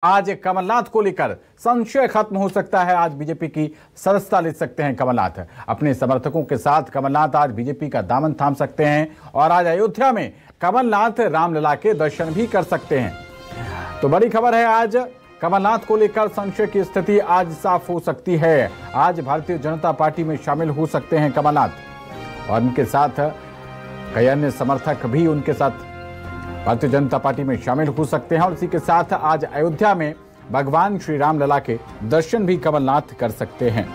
आज कमलनाथ को लेकर संशय खत्म हो सकता है। आज बीजेपी की सदस्यता ले सकते हैं कमलनाथ। अपने समर्थकों के साथ कमलनाथ आज बीजेपी का दामन थाम सकते हैं और आज अयोध्या में कमलनाथ रामलला के दर्शन भी कर सकते हैं। तो बड़ी खबर है, आज कमलनाथ को लेकर संशय की स्थिति आज साफ हो सकती है। आज भारतीय जनता पार्टी में शामिल हो सकते हैं कमलनाथ और उनके साथ कई अन्य समर्थक भी उनके साथ भारतीय जनता पार्टी में शामिल हो सकते हैं और इसी के साथ आज अयोध्या में भगवान श्री रामलला के दर्शन भी कमलनाथ कर सकते हैं।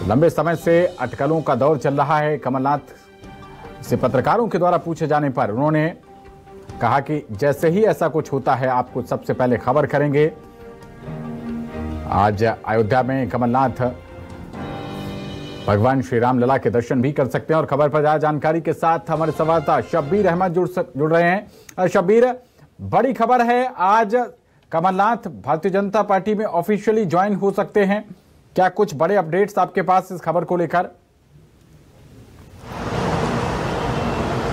लंबे समय से अटकलों का दौर चल रहा है। कमलनाथ से पत्रकारों के द्वारा पूछे जाने पर उन्होंने कहा कि जैसे ही ऐसा कुछ होता है आपको सबसे पहले खबर करेंगे। आज अयोध्या में कमलनाथ भगवान श्री रामलला के दर्शन भी कर सकते हैं और खबर पर ज्यादा जानकारी के साथ हमारे संवाददाता शब्बीर अहमद जुड़ रहे हैं। शब्बीर, बड़ी खबर है, आज कमलनाथ भारतीय जनता पार्टी में ऑफिशियली ज्वाइन हो सकते हैं। क्या कुछ बड़े अपडेट्स आपके पास इस खबर को लेकर?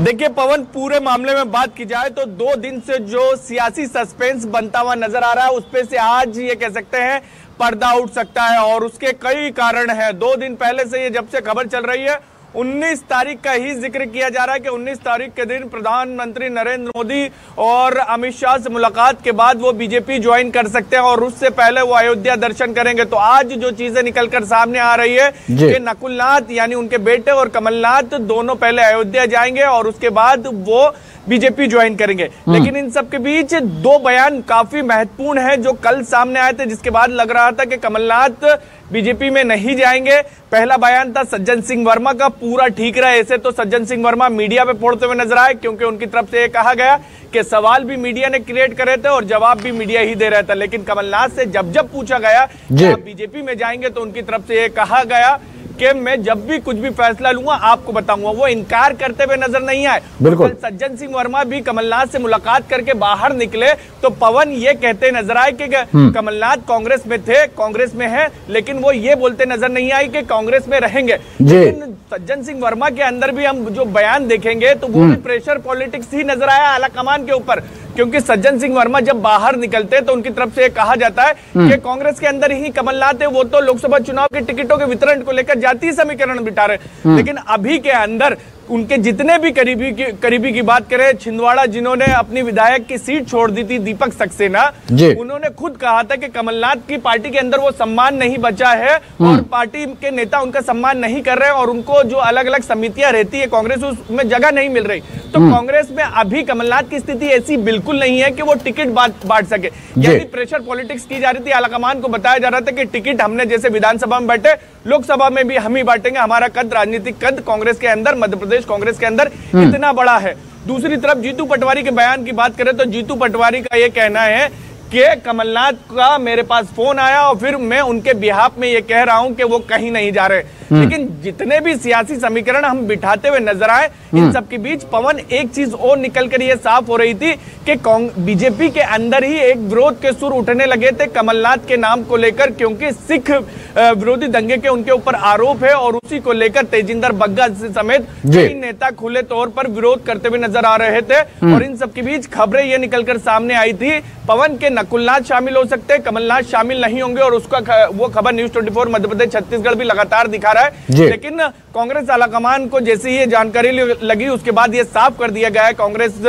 देखिए पवन, पूरे मामले में बात की जाए तो 2 दिन से जो सियासी सस्पेंस बनता हुआ नजर आ रहा है उस पे से आज ये कह सकते हैं पर्दा उठ सकता है और उसके कई कारण हैं। 2 दिन पहले से ये जब से खबर चल रही है 19 तारीख का ही जिक्र किया जा रहा है कि 19 तारीख के दिन प्रधानमंत्री नरेंद्र मोदी और अमित शाह से मुलाकात के बाद वो बीजेपी ज्वाइन कर सकते हैं और उससे पहले वो अयोध्या दर्शन करेंगे। तो आज जो चीजें निकलकर सामने आ रही है कि नकुलनाथ यानी उनके बेटे और कमलनाथ दोनों पहले अयोध्या जाएंगे और उसके बाद वो बीजेपी ज्वाइन करेंगे। लेकिन इन सब के बीच 2 बयान काफी महत्वपूर्ण हैं जो कल सामने आए थे, जिसके बाद लग रहा था कि कमलनाथ बीजेपी में नहीं जाएंगे। पहला बयान था सज्जन सिंह वर्मा का, पूरा ठीक रहा। ऐसे तो सज्जन सिंह वर्मा मीडिया पे फोड़ते हुए नजर आए क्योंकि उनकी तरफ से ये कहा गया कि सवाल भी मीडिया ने क्रिएट करे थे और जवाब भी मीडिया ही दे रहा था। लेकिन कमलनाथ से जब पूछा गया कि आप बीजेपी में जाएंगे तो उनकी तरफ से ये कहा गया कि मैं जब भी कुछ भी फैसला लूंगा आपको बताऊंगा। वो इनकार करते हुए नजर नहीं आए। बिल्कुल। सज्जन सिंह वर्मा भी कमलनाथ से मुलाकात करके बाहर निकले तो पवन ये कहते नजर आए कि कमलनाथ कांग्रेस में थे, कांग्रेस में है, लेकिन वो ये बोलते नजर नहीं आए कि कांग्रेस में रहेंगे। लेकिन सज्जन सिंह वर्मा के अंदर भी हम जो बयान देखेंगे तो वो भी प्रेशर पॉलिटिक्स ही नजर आया आलाकमान के ऊपर, क्योंकि सज्जन सिंह वर्मा जब बाहर निकलते तो उनकी तरफ से कहा जाता है कि कांग्रेस के अंदर ही कमलनाथ है, वो तो लोकसभा चुनाव के टिकटों के वितरण को लेकर जातीय समीकरण बिठा रहे। लेकिन अभी के अंदर उनके जितने भी करीबी की बात करें, छिंदवाड़ा जिन्होंने अपनी विधायक की सीट छोड़ दी थी दीपक सक्सेना, उन्होंने खुद कहा था कि कमलनाथ की पार्टी के अंदर वो सम्मान नहीं बचा है और पार्टी के नेता उनका सम्मान नहीं कर रहे हैं और उनको जो अलग अलग समितियां रहती है कांग्रेस उसमें जगह नहीं मिल रही। तो कांग्रेस में अभी कमलनाथ की स्थिति ऐसी बिल्कुल नहीं है कि वो टिकट बांट सके। यानी प्रेशर पॉलिटिक्स की जा रही थी। आलाकमान को बताया जा रहा था कि टिकट हमने जैसे विधानसभा में बांटे, लोकसभा में भी हम ही बांटेंगे। हमारा कद, राजनीतिक कद कांग्रेस के अंदर, मध्य प्रदेश कांग्रेस के अंदर इतना बड़ा है। दूसरी तरफ जीतू पटवारी के बयान की बात करें तो जीतू पटवारी का यह कहना है कि कमलनाथ का मेरे पास फोन आया और फिर मैं उनके बिहाफ में ये कह रहा हूं कि वो कहीं नहीं जा रहे। लेकिन जितने भी सियासी समीकरण हम बिठाते हुए नजर आए इन सब के बीच पवन एक चीज और निकलकर ये साफ हो रही थी कि बीजेपी के अंदर ही एक विरोध के सुर उठने लगे थे कमलनाथ के नाम को लेकर, क्योंकि सिख विरोधी दंगे के उनके ऊपर आरोप है और उसी को लेकर तेजिंदर बग्गा समेत कई नेता खुले तौर पर विरोध करते हुए नजर आ रहे थे। और इन सब के बीच खबरें ये निकलकर सामने आई थी पवन के नकुलनाथ शामिल हो सकते हैं, कमलनाथ शामिल नहीं होंगे और उसका वो खबर न्यूज 24 मध्य प्रदेश छत्तीसगढ़ भी लगातार दिखा रहा है। लेकिन कांग्रेस आलाकमान को जैसे ये जानकारी लगी उसके बाद ये साफ कर दिया गया है, कांग्रेस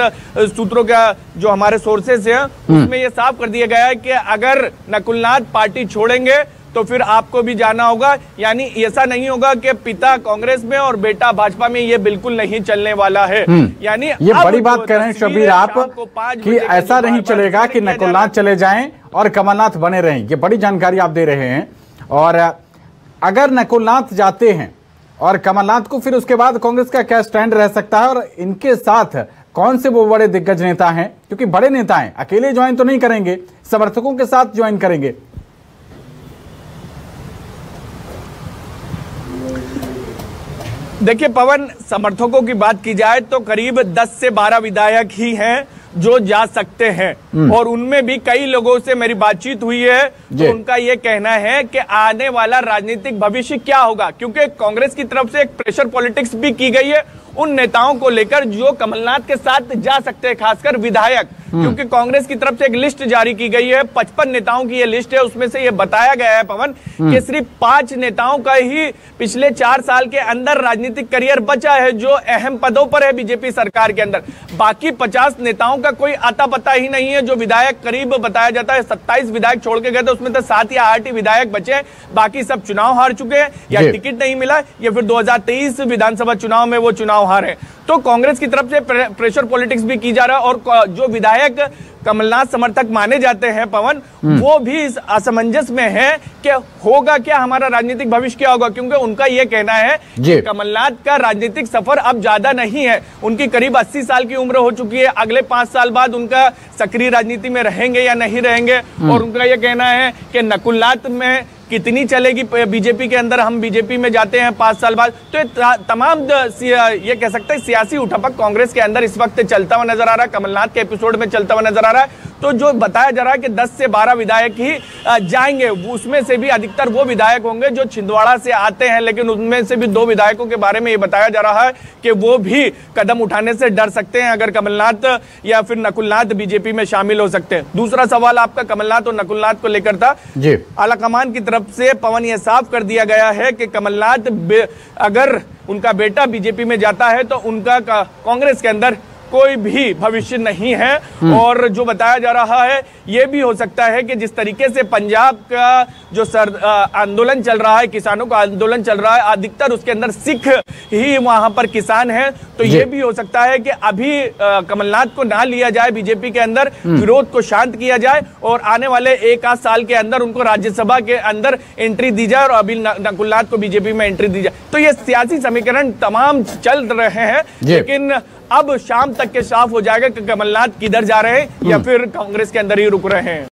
सूत्रों का जो हमारे सोर्सेस हैं उसमें ये साफ कर दिया गया है कि अगर नकुलनाथ पार्टी छोड़ेंगे तो फिर आपको भी जाना होगा। यानी ऐसा नहीं होगा कि पिता कांग्रेस में और बेटा भाजपा में, ये बिल्कुल नहीं चलने वाला है। यानी ये बड़ी बात कह रहे हैं शब्बीर आप कि ऐसा नहीं चलेगा कि नकुलनाथ चले जाएं और कमलनाथ बने रहें। ये बड़ी जानकारी आप दे रहे हैं। और अगर नकुलनाथ जाते हैं और कमलनाथ को, फिर उसके बाद कांग्रेस का क्या स्टैंड रह सकता है और इनके साथ कौन से वो बड़े दिग्गज नेता हैं? क्योंकि बड़े नेता हैं, अकेले ज्वाइन तो नहीं करेंगे, समर्थकों के साथ ज्वाइन करेंगे। देखिए पवन, समर्थकों की बात की जाए तो करीब 10 से 12 विधायक ही हैं जो जा सकते हैं और उनमें भी कई लोगों से मेरी बातचीत हुई है तो उनका ये कहना है कि आने वाला राजनीतिक भविष्य क्या होगा, क्योंकि कांग्रेस की तरफ से एक प्रेशर पॉलिटिक्स भी की गई है उन नेताओं को लेकर जो कमलनाथ के साथ जा सकते हैं, खासकर विधायक क्योंकि कांग्रेस की तरफ से एक लिस्ट जारी की गई है, 55 नेताओं की ये लिस्ट है। उसमें से ये बताया गया है पवन कि सिर्फ 5 नेताओं का ही पिछले 4 साल के अंदर राजनीतिक करियर बचा है जो अहम पदों पर है बीजेपी सरकार के अंदर। बाकी 50 नेताओं का कोई आता पता ही नहीं है। जो विधायक करीब बताया जाता है 27 विधायक छोड़ के गए थे, उसमें तो 7 या 8 ही विधायक बचे हैं। बाकी सब चुनाव हार चुके हैं, या टिकट नहीं मिला, या फिर 2023 विधानसभा चुनाव में वो चुनाव हारे। तो कांग्रेस की तरफ से प्रेशर पॉलिटिक्स भी की जा रहा है, और जो विधायक कमलनाथ समर्थक माने जाते हैं पवन, वो भी इस असमंजस में है कि होगा क्या, हमारा राजनीतिक भविष्य क्या होगा। क्योंकि उनका यह कहना है कि कमलनाथ का राजनीतिक सफर अब ज्यादा नहीं है। उनकी करीब 80 साल की उम्र हो चुकी है। अगले 5 साल बाद उनका सक्रिय राजनीति में रहेंगे या नहीं रहेंगे। और उनका यह कहना है कि नकुलनाथ में कितनी चलेगी बीजेपी के अंदर, हम बीजेपी में जाते हैं 5 साल बाद। तो ये तमाम ये कह सकते हैं सियासी उठापक कांग्रेस के अंदर इस वक्त चलता हुआ नजर आ रहा है, कमलनाथ के एपिसोड में चलता हुआ नजर आ रहा है। तो जो बताया जा रहा है कि 10 से 12 विधायक ही जाएंगे, उसमें से भी अधिकतर वो विधायक होंगे जो छिंदवाड़ा से आते हैं। लेकिन उनमें से भी 2 विधायकों के बारे में ये बताया जा रहा है कि वो भी कदम उठाने से डर सकते हैं अगर कमलनाथ या फिर नकुलनाथ बीजेपी में शामिल हो सकते हैं। दूसरा सवाल आपका कमलनाथ और नकुलनाथ को लेकर था। आलाकमान की तरफ से पवन ये साफ कर दिया गया है कि कमलनाथ अगर उनका बेटा बीजेपी में जाता है तो उनका कांग्रेस के अंदर कोई भी भविष्य नहीं है। और जो बताया जा रहा है ये भी हो सकता है कि जिस तरीके से पंजाब का जो आंदोलन चल रहा है, किसानों का आंदोलन चल रहा है, अधिकतर उसके अंदर सिख ही वहां पर किसान हैं। तो ये भी हो सकता है कि अभी कमलनाथ को ना लिया जाए बीजेपी के अंदर, विरोध को शांत किया जाए और आने वाले 1 आध साल के अंदर उनको राज्यसभा के अंदर एंट्री दी जाए और अभी नकुलनाथ को बीजेपी में एंट्री दी जाए। तो ये सियासी समीकरण तमाम चल रहे हैं, लेकिन अब शाम तक के साफ हो जाएगा कि कमलनाथ किधर जा रहे हैं या फिर कांग्रेस के अंदर ही रुक रहे हैं।